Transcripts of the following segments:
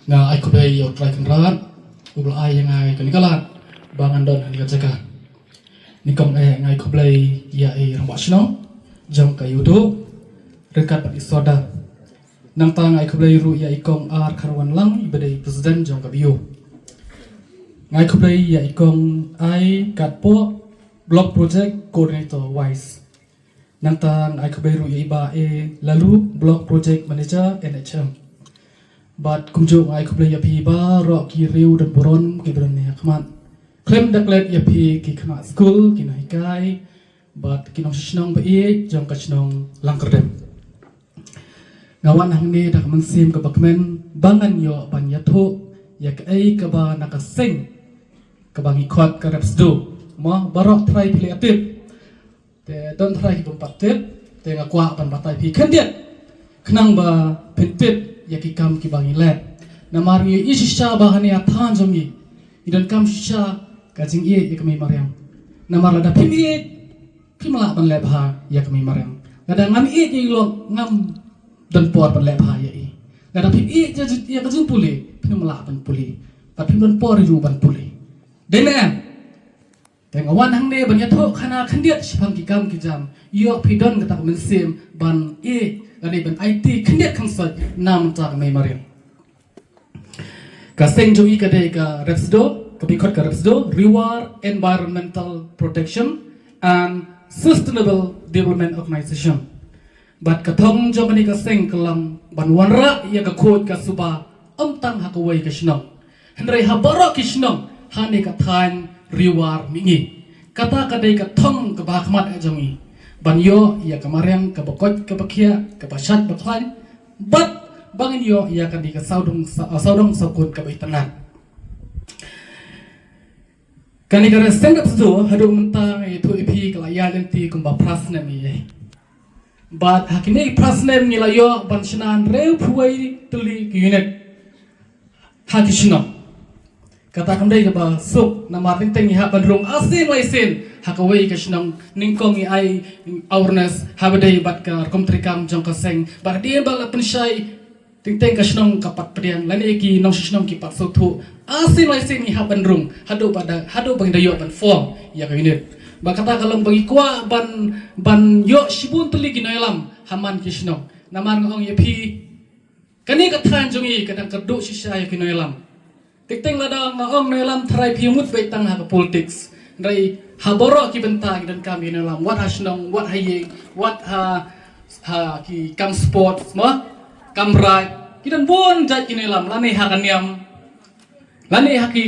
nga ai ko bay yo try kan ran ubla ai yang ai kan kalat bangan don ni ka ni kom ngai ko play ya ai rambak sno jong ka yudo rekat pat isoda nang ta ngai ko play ru ya ikong ar karwan lang ibadai president jong ka bio ngai ko play ya ikong ai kat po block project coordinator wise nang ta ngai ko play ru ya iba lalu block project manager NHM bat kumjo ngai ko play ya pi ba ro ki riu dan boron ki bron ne khmat klem daklet ya pi ki khna school ki nai kai bat ki nong shnong ba jong ka shnong langkerdem ngawan hang ne dak man sim ka bakmen bangan yo ban ya tho ya ka ai ka ba nakaseng ka bangi khot ka repsdo mo barok try pile apit te don try ki patet te nga kwa ban batai pi khendiat khnang ba pentit ya ki kam ki bangi let namar ye isisha ba hani athan jomi idan kam shisha ka jing ye ya kami maryam namar lada pimi pimala ban le bha ya kami maryam lada ngam ye ye lo ngam dan por ban le bha ya i lada pimi ya ka jing puli pimala ban puli pa pim dan por ju ban puli dene teng awan hang ne ban ya tho khana khandiat sipang ki kam ki jam yo pidon ka tak men sim ban ani ban IT khandiat khang sa nam ta ka mai maryam ka seng jo i ka de ka repsdo Kabikot Karabsdo, Reward Environmental Protection and Sustainable Development Organization. Bat katong jomani kaseng kelam banwanra ia kakod kasuba tang hakawai kashnong. Henry habaro kishnong hani kathan Reward mingi. Kata kadai katong kabakmat ajongi. Banyo ia kamaryang kabakot kabakia kabashat baklan. Bat bangin yo ia kadi kasaudong saukun kabaitanan. Kani kara stand up so hadu mentang itu ipi kelaya lenti kumba prasna mi but hakine prasna mi layo bansnan reu puai tuli unit hakishno kata kamdai ba suk namar teng ha bandrung asin laisin hakawai kashnong ningkong ai awareness habadai bat ka komtrikam jong kaseng bar dia bala penshai ting kashnong kapat pediang lani ki nong shnong ki pat sothu asin laisin ni ha bandrung hadu bang dayo ban form ya ka unit ba kata kalong bagi kwa ban yo shibun tuli ginoilam haman kishnong namar ngong yepi kani kathan jungi kadang kerdu shisha ya ginoilam ting ladang ngong noilam trai piumut baitang ha politics rai haboro ki benta dan kami noilam what hashnong what hayeng what ha ki kam sport mo kamrai kidan bon jat kinelam lani hakaniam lani haki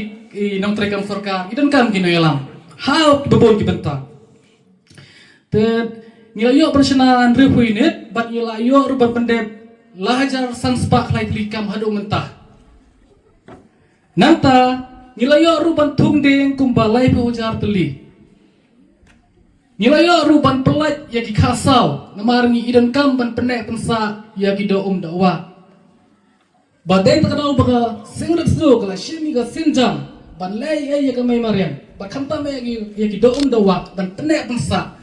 nong trekam sorkar idan kam kinelam how bebon kibenta te ngilayo persyanan repuinit bat ngilayo rubat pendep lahajar sanspa klai likam hadu mentah nanta ngilayo ruban tungdeng kumbalai pehujar teli ngilayo ruban pelat yaki kasau namarngi idan kam ban pendek pensa yaki do dakwa badai terkenal baga singrat sdo kala shimi ga sinjam ban lai ai ya mai mariam ba khanta me yaki do dakwa ban pendek pensa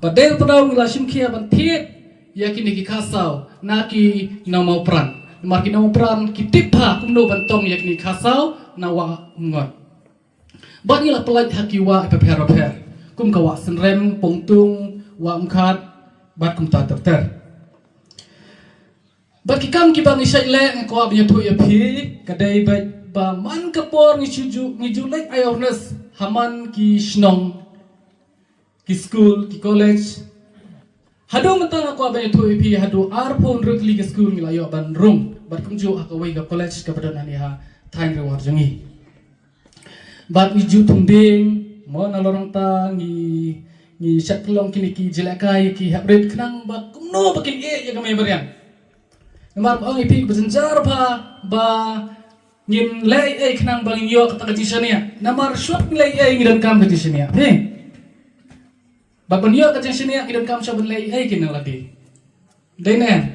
badai terkenal ngila shimkia ban thiet yaki niki kasau naki namau pran marki namau pran kitipha kumno ban tong yaki kasau nawa ngon ban ila pelat hakiwa peper kum kawa senrem pongtung wa mkhat bat kum ta terter bat kikam ki bang isai le ngko abnya thu ya phi kadai ba man kapor ngiju lek awareness haman ki shnong ki school ki college hadu mentang aku abnya thu phi hadu arpon rukli ki school ngilayo ban rum bat kum jo akawai ga college ka badan ani ha thain rewar jangi bat ngiju tungding mo nalorong ta ni syaklong kini ki jelakai ki habret khnang ba kumno bakin ya kamay barian namar ong ipi berjenjar ba ngin lei khnang bangin yo kata kajisania namar shot lei ngidan kam kajisania ba ban yo kajisania ngidan kam saban lei kin ladi denen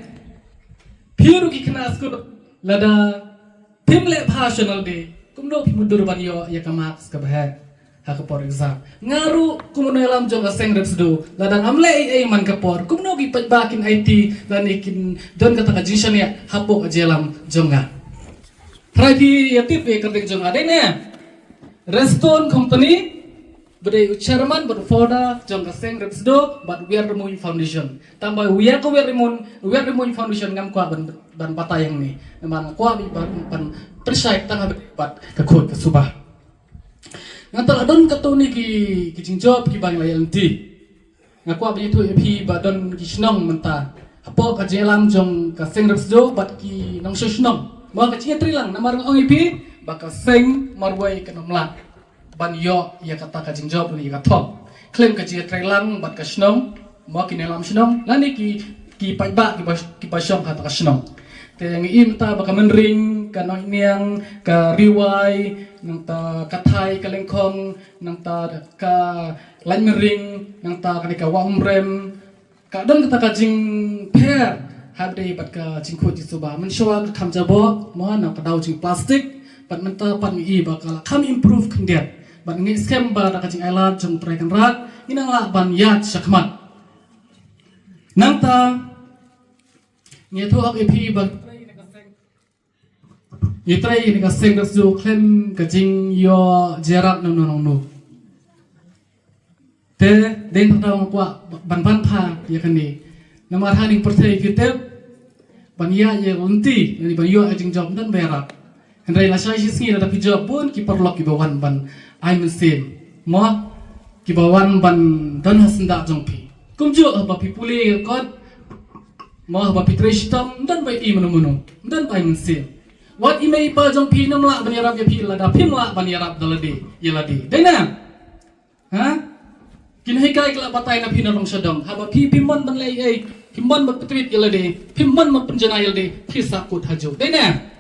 phiru ki khna skul lada timle bhasanal de kumno pimudur ban yo ya kamak ka bah hakapor exam ngaru kumunelam jong aseng repsdo ladang amle man kapor kumno gi pajbakin IT dan ikin don kata kajishan ya hapok ajelam jonga Private ya kerja jong ada ne. Reston company beri chairman ber foda jong kaseng repsdo but we are removing foundation. Tambah we are removing foundation ngam kwa ban patayang ni. Memang kwa ban persai tangah bat kekut kesubah. Ngantal adon katuni ki jingjob ki bang layan ti. Ngakwa bagi tu epi badon ki snong menta. Apo ka jelam jong kaseng repsdo bat ki nong snong. Mo ka chia trilang namar ong epi baka seng marwai kenomla. Ban yo ya kata ka jingjob ni ka top. Klaim ka chia trilang bat ka snong. Mo ki nelam snong. Lani ki paiba ki pasyong kata ka snong. Te yang imta baka menring ka noiniang ka riwai nang ta kathai ka lengkong nang ta ka lain mering nang ta ka wamrem ka don kata ka jing per habde bat ka jing khut jisuba menshawa ka kamjabo mo na ka daw jing plastik bat menta pan i bakal kam improve kendiat bat ngi scam ba ka jing ailat jong trai kan rat inang la ban yat syakmat nang ta nyetu ak epi bat Yitrai ni kaseng dasu klem kajing yo jarak no. Te den tang kwa ban pa ya kani. Namar haning pertai kitep ban ya unti ni ban yo ajing job dan berak. Hendrai la sai sisi ada pi job pun ki perlok ki bawan ban ai mesin. Mo ki bawan ban dan hasenda jongpi. Kumjo ba pi puli kot mo ba pi trestam dan bai i menu dan bai mesin. Wat imei pa jong pi nam la ban yarap ya pi la da pim la ban yarap dalade yeladi dena ha kinai kai kala patai na pina rong sadong haba pi pimon ban lei pimon ba petrit yelade pimon ma penjana yelade pi sakut haju dena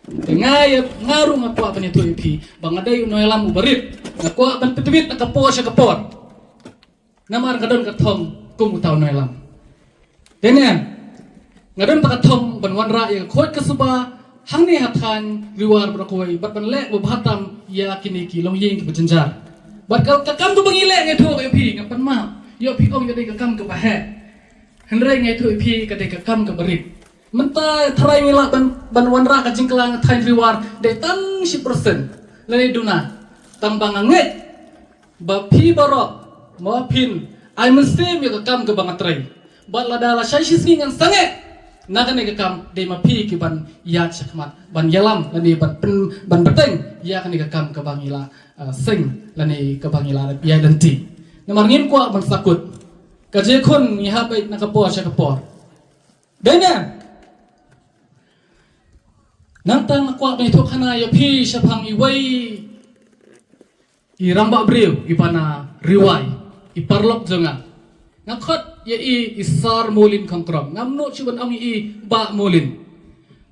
dengai ngaru ngakwa ban itu pi bang adai no elam ubarit ngakwa ban petrit na kapor sa kapor namar kadon kathom kum utaw no elam dena ngadon pakathom ban wanra ya khot kasuba hang ni hathan riwar brakoi bat ban lek bahatam ya kini ki long yeng ki berjenjar bat ka kam tu bangile ngai thu epi ngapan ma yo pi ong yadai ka kam ka bahe hendrai ngai thu epi ka dai ka kam ka berit menta tharai mila ban wanra ka jingklang thain riwar de tang 10% lani duna tambang ngai ba pi barok mo pin ai mesti mi ka kam ka bangatrai bat ladala sai sisi ngan sange nakan ni kam de ma pi ki ban ya chakmat ban yalam lani ban beteng ya kan ni kam ka bangila sing lani ka bangila ya danti namar ngin kwa ban sakut ka je khun ni ha bai na ka po sa ka po dena nang tang kwa bai thok khana ya pi sa phang i wai i ramba breu i pana riwai i parlok jonga ngakot ya isar molin kangkram ngamno chuban ang ba molin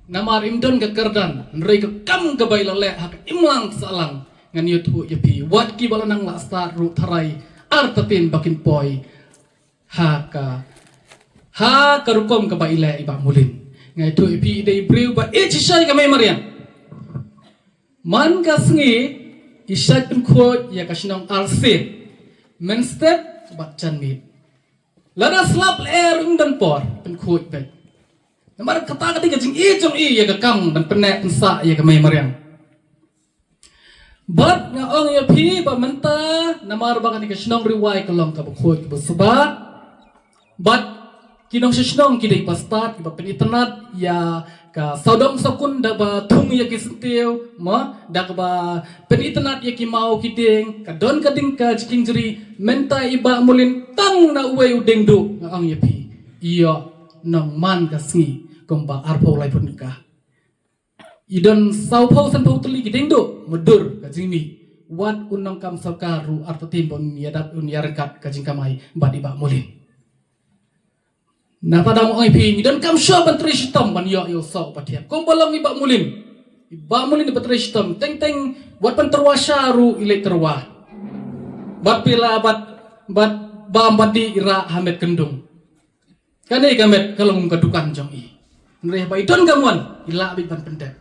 namar imdon ka kardan nrei ka kam ka bai lale hak imlang salang ngan yutu ya pi wat ki balanang la star ru tharai artatin bakin poi ha ka rukom ka bai le iba molin ngai tu pi dei breu ba e chisai ka mai marian man ka sngi isat pun khot ya ka sinong alse men step bat chanmit Lada slap air dan por pen kuat baik. Namar kata ketika jing jong ya ke kam dan penek pensa ya ke mai mariang. Bat nga ong ya pi ba menta namar ba ketika snong riwai kelong ka kuat ke suba. Bat kinong snong kidai pastat ba pen internet ya ka saudong sakun da ba tung ya ki sentiu ma da ba pen internet ya ki mau kiding ka don kading ka jiking jeri menta iba mulin tang na uwe udeng do ang yapi iya nang man ka sngi komba arpo lai pun ka idon sau pau san pau tuli kiding do mudur ka jimi wat unang kam sakaru arto timbon yadat un yarkat ka jingkamai ba iba mulin na pada mo ay pi dan kam sya ban tristam ban yo so patia kom balong iba mulin di tristam teng buat penterwasya ru ile terwa bat pila bat bam badi ira hamet kendung kane gamet kalau ngkadukan jong i nre ba idon gamon ila bi ban pendek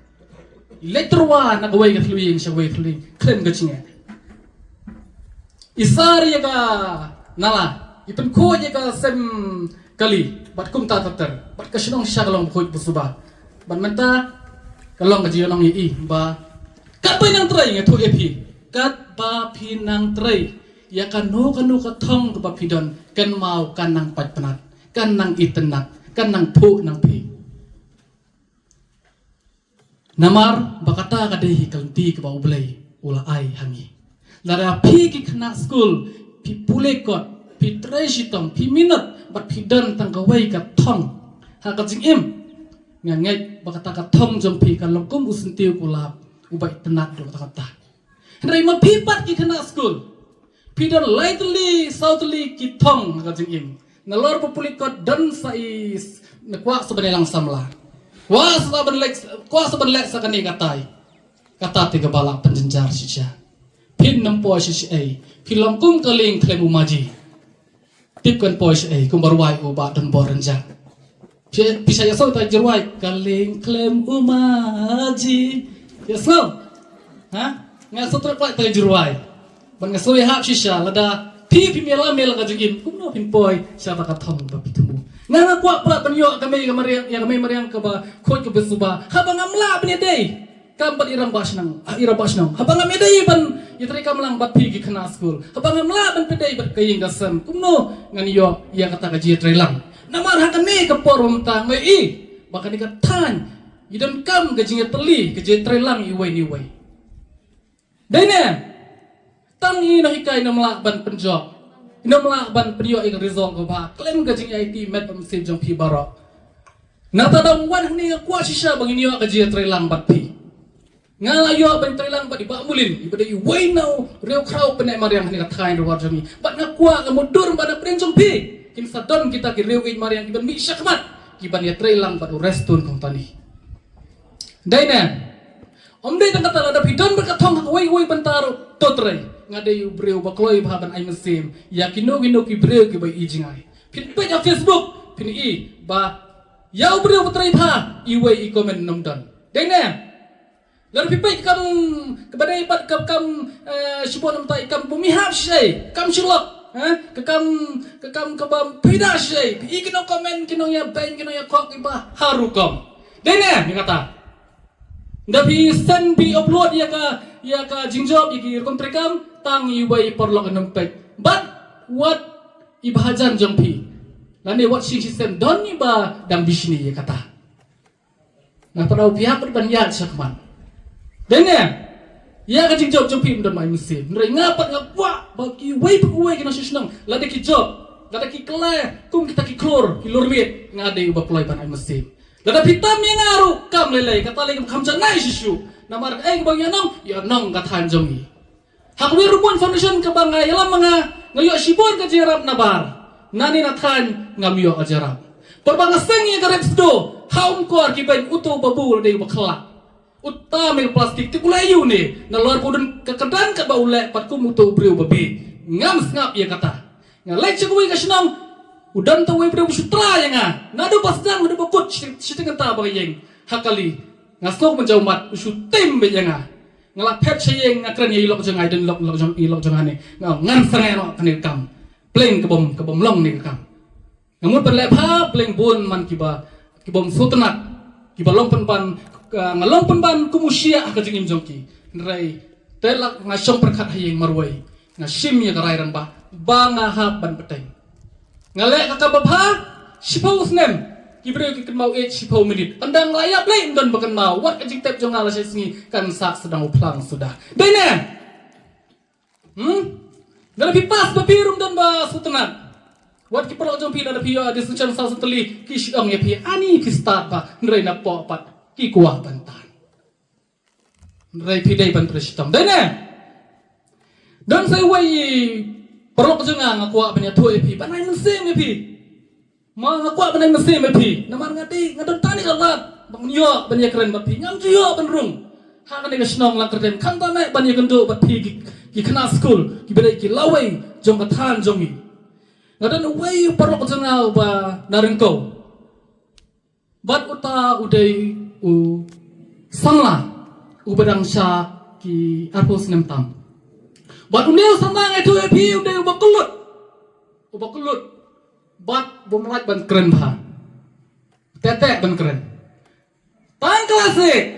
ile terwa na gawai ka tluing sya gawai tluing klem gachinga isar ya ka nala ipen ko ya ka sem kali bat kum ta tatar bat kasinong sya kalong khoj busuba ban menta kalong gaji nang i ba kat pa nang tray nga tu epi kat ba pinang tray ya kanu ka thong ka ba pidon kan mau kan nang pat penat kan nang itenat kan nang pu nang pi namar bakata ka dehi kalti ka ba ublay ula ai hangi lara pi ki khana school pi pulekot pi treshitom pi minut bat pi don tang ka wai ka thong ha ka jing im ngai bakata ka thong jong pi ka lokum usentiu kula ubai tenat do kata rai ma pi pat ki khana school pi don lightly southly ki thong ha ka jing im na lor pulikot dan sais na kwa sebenelang samla kwa saban lek sakani katai kata tiga balak penjenjar sisya pin nampo sisi ai pilam kum kaling klemu maji tipkan pois ai kum barwai uba dan borenja bisa ya so ta jerwai kaling klem umaji ya so ha nga so tra ta jerwai ban nga so ya hap sisya lada pi mela ka jingim kum no pin poi siapa ka thong ba pitumu nga kwa pla panyo kami ya kami mariang ka ba khoi ka besuba habang amla bni dei kampat irang basnang habang am dei ban yitri kam lang bat pi ki khana school habang amla ban pedei bat kaying dasam kum no ngan yo ya kata ka ji trelang namar hakan ne ka por mta ngai i bakani ka tan idon kam ka jinga teli ka ji trelang i wai ni wai dei ne tang i no hikai namla ban penjok namla ban priyo ik result ko ba klem ka jing IT met pam sim jong pi barok nata dong wan ni kwa shisha bang inyo ka ji trelang bat pi ngala yo ban trelang bat ba mulin ibada i wai now reu krau penai mariang ni ka thain ro jami bat na kwa ka mudur pada pren jong pi kin sadon kita ki reu i mariang ki ban mi syakmat ki ban ya trelang bat restun kong tani daina omdei tang kata ada pidon berkatong wai bantaro totre ngade yu breu bakloi baban ai mesim yakino gino ki breu ki bai ijingai pin pe ya Facebook pin i ba yau breu batrai pha i wai i comment nomdan dene lalu pipai kam kepada ibat kam subon namtai kam bumi hap syai kam shulok ke kam kabam pida syai i kino comment kino ya ben kino ya kok iba harukom dene ni kata Dapi send bi upload ya ka jingjob ya ki kontrekam tang iwai perlok nempet. But what ibahajan jompi. Lani what she system don iba dam bisni ya kata. Nah pada pihak berban ya sakman. Dene ya ka jingjob jompi don mai musim. Nrai ngapat ngapwa bagi wai pekuai kena susnang. Lada ki job, lada ki kele, kum kita ki klor, ki lormit ngade iba pelai ban ai musim. Lada pitam yang ngaru kam lelai kata lagi kam janai sisu namar bang ya nong katan jongi hakwi rumun foundation ke bangga yalam mga ngayo sibon ke jerap nabar nani natan ngamiyo ajarap perbanga sengi garep sdo haum kor ki ben uto babul de bakla utamil plastik ti kulayu ni na lor pudun kekedan ke baule patku muto breu babi ngam ngap ya kata ngalek cekui ka sinong udan tawai pada sutra yang nado pasdang udah bakut siting ta bagayeng hakali ngasok menjaumat usu tim bejang ngalak pet sayeng ngakran ye lok jangai dan lok jangane ngan sangai no kanil kam pleng kebom long ni kam ngamut berlepa pleng bun man kibom sutenat kibalong penpan ngalong penpan kumusia ka jingim jongki nrai telak ngasong perkat hayeng marwai ngasim ya karairan ba bangahap ban peteng ngalek kakak babha sipau snem kibreu ki kenmau 10 minit andang layap lain don bakan mau wat kajing tep jong ala singi kan sak sedang uplang sudah dene lebih pas bapirum don ba sutenat wat ki perlo jong pi da pio disuncan sa suteli ki siong ya pi ani ki start ba ndrei na po pat ki kuah bantan ndrei pi dei ban prestam dene don sai wai perlu kejengang aku apanya tuh epi, panai mesin epi, mau aku panai mesin epi, namar ngati ngadon tani kalat, bang nyo banyak keren bapi, ngam tuyo penrung, hakan ega senong lang keren, kanta naik banyak kendo bapi ki kena school, ki beda ki lawai jong katan jongi, ngadon wei perlu kejengang ba narengko, bat uta udai sangla, ubedang sya ki arpos nemtam. Bat unil sama itu epi udah ubah kelut, bat bomlat ban keren bah, tetek ban keren, tan klasik,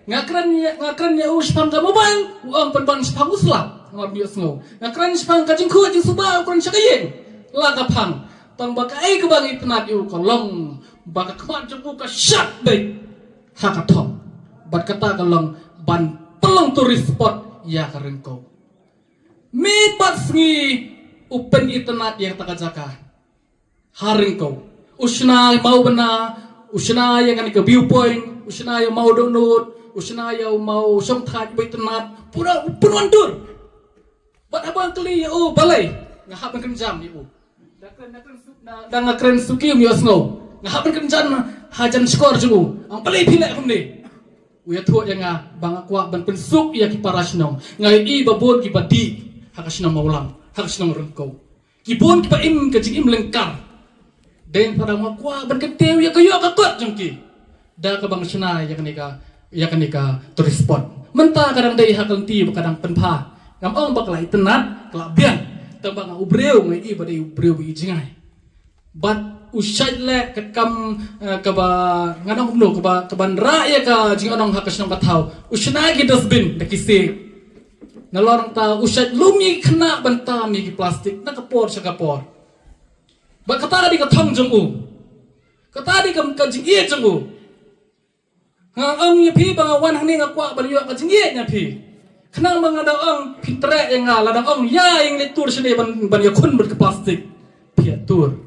ngakran ya uspang ka mobile uang penban spang usla ngor bios ngo ngakran spang ka jingku jing suba ukran sakayeng laga pang tang baka ai ka bang itnat yu kolong baka kmat jengku ka shat be hakathom bat kata kolong ban pelong turis spot ya karengko mit bat sngi open internet yang takajaka harengko usna mau bena usna yang kan ke viewpoint usna yang mau download usna yang mau song thaj bai tanat pura punwandur bat abang kli o balai ngahap kan jam ni o dan ngakren suki mi osno ngahap kan jam hajan skor ju ang balai philai humni uya tho yang bang akwa ban pensuk ya ki parasnong ngai i babon ki badi hakasnong maulang hakasnong rengko ki bon ki pa im ka jing im lengkar den pada makwa ban ketew ya kayo kakot jengki da ka bang sna ya kanika turis spot menta kadang dai hakal ti kadang penpa ngam ong baklai tenat kelabian tembang ubreu ngai i badai ubreu i jingai bat usai le kekam kaba nganong humno kaba kaban ra ya ka jing anong hakasnong batau usna ki dustbin dakisi nalorong ta usai lumi kena banta mi ki plastik na kapor sa kapor ba kata di kathong jong u kata di kam ka jing ie jong u nga ang ya phi bang wan hang ni ngakwa ba yo ka jing ie nya phi khnang bang ada ang pintre yang la da ang ya yang le tur sene ban ya khun ber ke plastik phi tur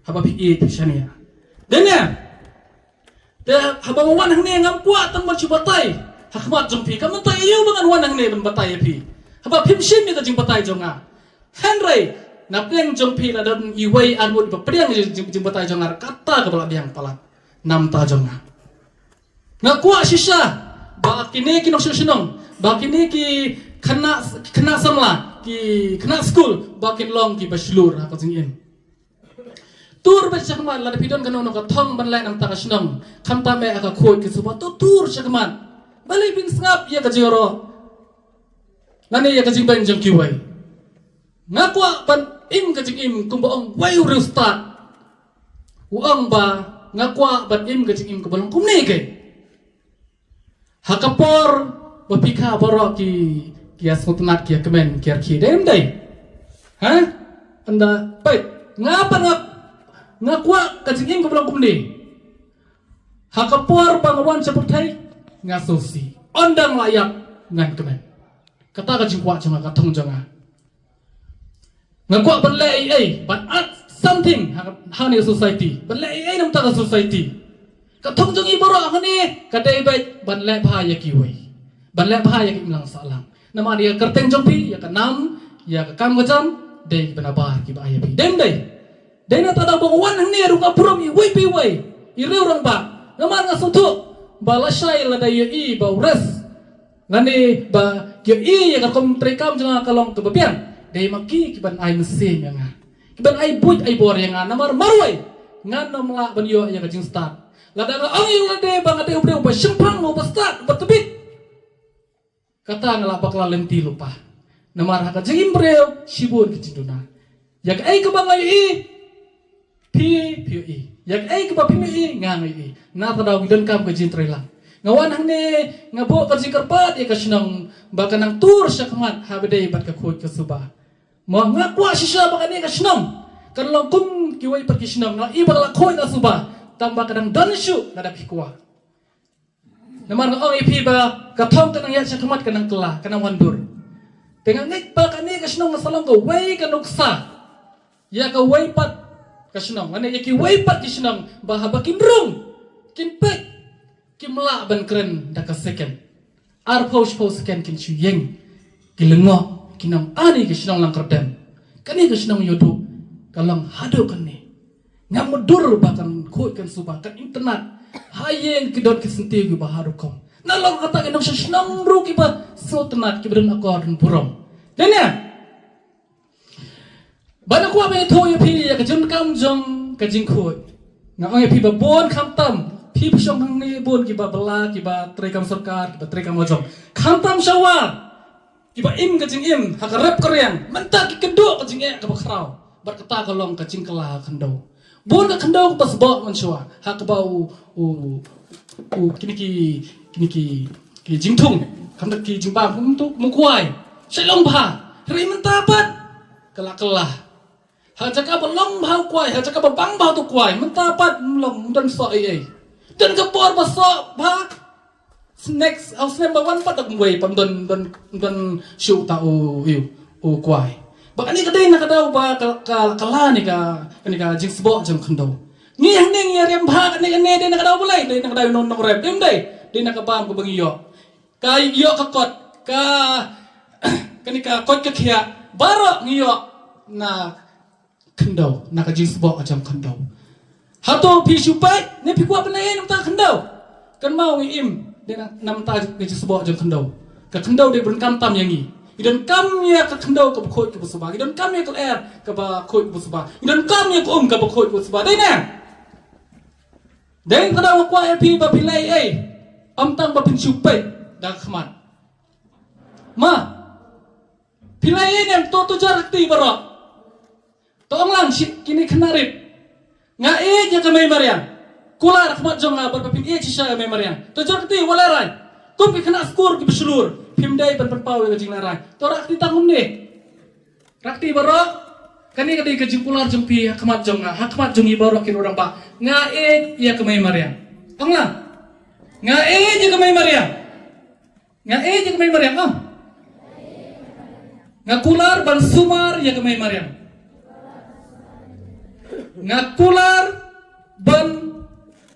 haba phi ie phi shania denya de haba wan hang ni ngakwa tang ba chubatai hakmat jong phi kam ta yo bang wan hang ni ban batai phi haba phim shin mi ka jing batai jong a henry napeng jong phi la dan iwai anmut ba priang jing batai jong ar kata ka bala biang palat nam ta jong a ngakwa shisha ba kini ki nok sinong ba kini ki kena samla ki kena school ba kin long ki bachelor ha ka jing in tur ba chakman la pidon kan no ka thong ban lai nam ta ka sinong kham ta me aka khoi ki suba to tur chakman balai bin ngap ya ka jiro nani ya ka jing ban jong ki wai ngakwa ban im ka jing im kumba ong wai ru start uang ba ngakwa ban im ka jing im ka balong kumne ke hakapor bapika borok ki asmutnat ki kemen ki arki dem dai ha anda pai ngapa ngakwa ka jing im ka balong kumne hakapor bangwan seperti ngasusi ondang layak ngan kemen kata ka jing kwa janga ka thong janga ngakwa ban le ai but at something how ni society ban le ai nam ta ka society ka thong jong i boro hani ka dei bai ban le pha ya ki wei ban le pha ya ki lang salang nama dia kerteng jong pi ya ka nam ya ka kam gajam dei bana bar ki ba ya pi dem dei na ta da bong wan hani ru ka prom i wei pi wei i reu rang ba nama nga su thu ba la shai la dai i ba res ngani ba ki i ya ka kom trekam jong ka long to ba pian dei maki ki ban ai mesin yang ki ban ai buj ai bor yang namar marwai ngan nom la ban yo ya ka jing start lada nga ang yung lade bang ade ubre upa sempang mo basta batubit kata ngala bakla lenti lupa namar haka jing breu sibun kicinduna yak ai ka bang ai pi i yak ai ka ba pi i ngang i na tada widon kam ka jin trailang ngawan hang ne ngabo ka jing karpat ya ka sinang baka nang tur sa kamat habede bat ka khot ka suba mo ngakwa sisa baka ne ka sinang kan long kum kiwai pat ki sinang na ibak la khot na suba tambah kadang danshu nada pikwa namar ngong ipi ba kathong kanang ya sakamat kanang kela kanang wandur dengan ngik ba kani kasnong masalang ko wai kanuksa ya ka wai pat kasnong ane ya ki wai pat kisnong ba haba kimrung kinpek kimla ban kren da ka second ar pos second kin chu yeng kilengo kinang ani kisnong lang kerdem kani kasnong yodu kalang hado kani ngamudur bahkan khoi kan suba kan internet hayeng kidot kisenti gu baharukom nalong kata kenong shnam ru ki ba so tenat ki beren akor dan burom denya bana kwa be tho ye phi ya ka jun kam jong ka jing khoi nga ong ye phi ba bon kham tam phi pshong hang ni bon ki ba bala ki ba tre kam sarkar ki ba tre kam jong kham tam shawa ki ba im ka jing im ha ka rap korean manta ki kedo ka jing e ka ba khrau bar kata kalong ka jing kala khando bon ka khandau pas bo man shwa hak ba u kiniki ki jingtung kam dak ki jingba untuk mengkuai selong ba ri mentapat kelak-kelah ha jaka belong bau kuai ha jaka bang bau tu kuai mentapat long dan so ai dan kepor basok ba next au snap ba wan pat dak ngwei pam don shu ta o kuai ba ani kadai na kadau ba kala ni ka jing sbo jam khandau ni hang ning ya rem ba ni ne de na kadau bulai de na kadau non rep dem dai de na ka bam ko bangi yo ka yo ka kot ka kani ka kot ka khia baro ngi yo na khandau na ka jing sbo jam khandau hato pi supai ne pi kwa panai nam ta khandau kan mau ngi im de nam ta ke sbo jam khandau ka khandau de bun kam tam yang ni idan kam ya ka khandau ka khoi ka busba idan kam ya ka er ka ba khoi busba idan kam ya ka ka ba khoi busba dai na dai ka da kwa pi ba pilai ai am tang ba pin supai da khman ma pilai nem to jarakti baro tong lang kini knarit nga ya ka may marian kula rakhmat jonga bar pin e chisha may marian to jarakti wala rai kum ki khana skor ki beslur pimdai ban pawe ka jingna rai to rakti tangum ne rakti baro kani kadi ka jingkular jempi hakmat jonga hakmat jongi baro kin orang ba nga ya ka may marian tong lang nga ya ka may marian nga ya ka may marian nga kular ban sumar ya ka may marian ngakular ban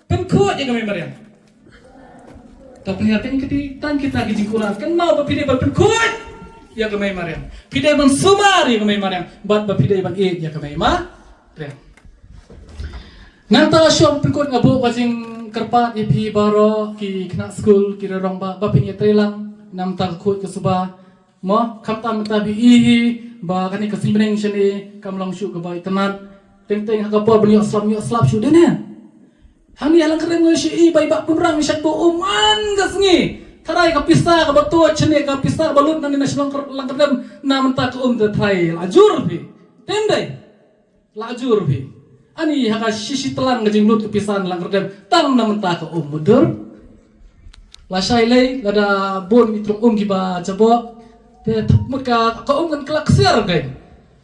penko ya kami mariam tapi hati kita jingkular kan mau bapide ban penko ya kami mariam pide ban sumar ya kami mariam bat bapide ban ya kami mariam nanta syom penko ngabo bajing kerpat ipi baro ki kena school ki rong ba bapin ya trelang nam ta khoi ke suba mo khamta mata bi ba kani kasimbreng shani kamlang shu ke ba itanat teng-teng hakapo beli slap shu dene hani alang keren ngi bai bak pumrang syak bo uman gasngi tarai ka pista ka batu chene ka pista balut nani nasional langkerdem nam ta ka de thai lajur bi tendai lajur bi ani haka sisi telang ngajing lut ka pista langkerdem tang nam ta ka mudur la sai lei lada bon mitrum giba jabo te thukmut ka kan klaksiar dai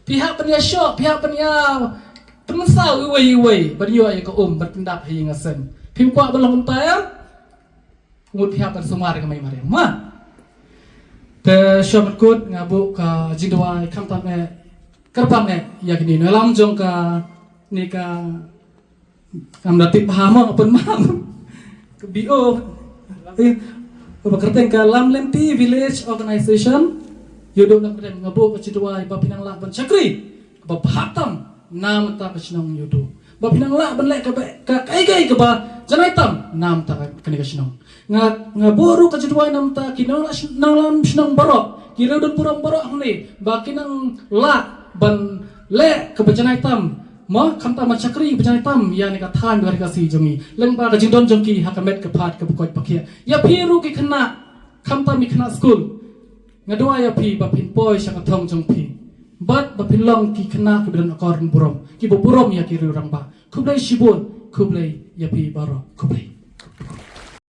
pihak penia syok pihak penia Penesau iwai beriyo ay ka bertindak hingga sen. Pim kwa belong tayam ngut pihak sumar ka may mariam ma. Te syamat kut ngabu ka jindwa kam tam kerpang ya gini lam jong ka ni ka kam datip hama apun mam. Ke bio bekerja ka lam lempi village organization yodok nak ngabu ka jindwa ba pinang la ban chakri ba hatam nam ta kasnong yudo ba pinang la ban le ka kai ka ba janai tam nam ta kani kasnong nga boru ka jidwai nam ta kinong lam snong baro kira don puram baro hne ba kinang la ban le ka ba janai tam ma kam ta ma chakri ba janai tam ya ni ka than ba ka si jongi leng ba ka jindon jongki hakamet ka phat ka bukoi pakhia ya phiru ki khna kam ta mi khna school nga dua ya phi ba pin poi sha ka thong jong phi bat bapilong ki kena keberan akor burom ki burom ya ki rurang ba kublai shibun kublai yapi baro kublai